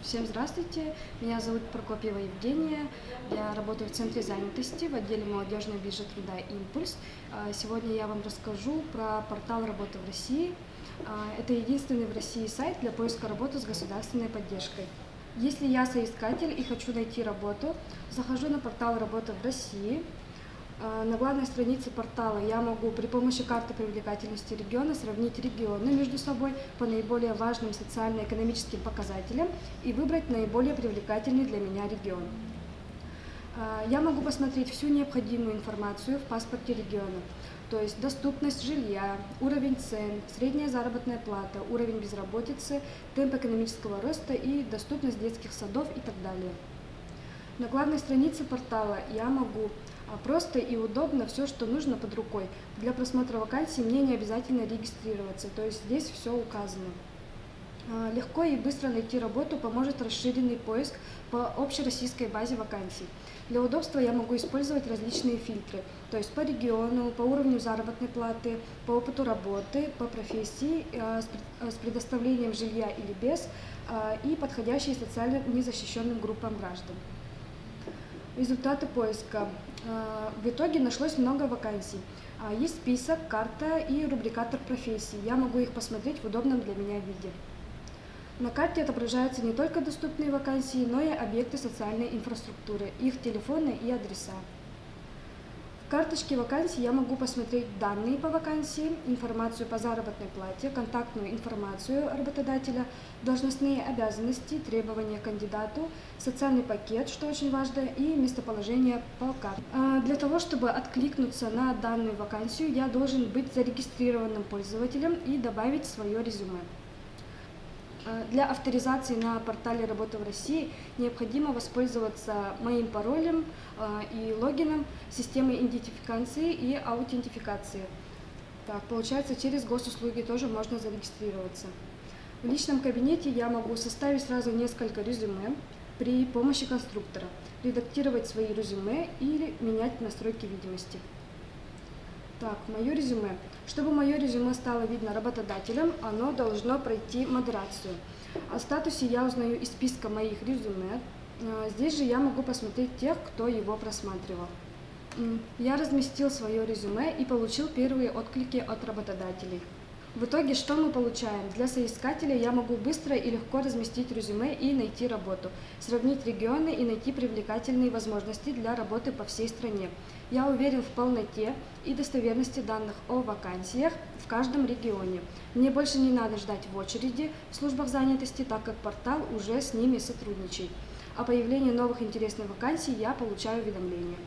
Всем здравствуйте, меня зовут Прокопьева Евгения, я работаю в Центре занятости в отделе молодежной биржи труда «Импульс». Сегодня я вам расскажу про портал «Работа в России». Это единственный в России сайт для поиска работы с государственной поддержкой. Если я соискатель и хочу найти работу, захожу на портал «Работа в России». На главной странице портала я могу при помощи карты привлекательности региона сравнить регионы между собой по наиболее важным социально-экономическим показателям и выбрать наиболее привлекательный для меня регион. Я могу посмотреть всю необходимую информацию в паспорте региона, то есть доступность жилья, уровень цен, средняя заработная плата, уровень безработицы, темп экономического роста и доступность детских садов и так далее. На главной странице портала я могу просто и удобно все, что нужно под рукой. Для просмотра вакансий мне не обязательно регистрироваться, то есть здесь все указано. Легко и быстро найти работу поможет расширенный поиск по общероссийской базе вакансий. Для удобства я могу использовать различные фильтры, то есть по региону, по уровню заработной платы, по опыту работы, по профессии, с предоставлением жилья или без, и подходящие социально незащищенным группам граждан. Результаты поиска. В итоге нашлось много вакансий. Есть список, карта и рубрикатор профессий. Я могу их посмотреть в удобном для меня виде. На карте отображаются не только доступные вакансии, но и объекты социальной инфраструктуры, их телефоны и адреса. В карточке вакансий я могу посмотреть данные по вакансии, информацию по заработной плате, контактную информацию работодателя, должностные обязанности, требования к кандидату, социальный пакет, что очень важно, и местоположение по карте. Для того, чтобы откликнуться на данную вакансию, я должен быть зарегистрированным пользователем и добавить свое резюме. Для авторизации на портале «Работа в России» необходимо воспользоваться моим паролем и логином, системой идентификации и аутентификации. Так, получается, через госуслуги тоже можно зарегистрироваться. В личном кабинете я могу составить сразу несколько резюме при помощи конструктора, редактировать свои резюме или менять настройки видимости. Так, мое резюме. Чтобы мое резюме стало видно работодателям, оно должно пройти модерацию. О статусе я узнаю из списка моих резюме. Здесь же я могу посмотреть тех, кто его просматривал. Я разместил свое резюме и получил первые отклики от работодателей. В итоге что мы получаем? Для соискателя я могу быстро и легко разместить резюме и найти работу, сравнить регионы и найти привлекательные возможности для работы по всей стране. Я уверен в полноте и достоверности данных о вакансиях в каждом регионе. Мне больше не надо ждать в очереди в службах занятости, так как портал уже с ними сотрудничает. О появлении новых интересных вакансий я получаю уведомления.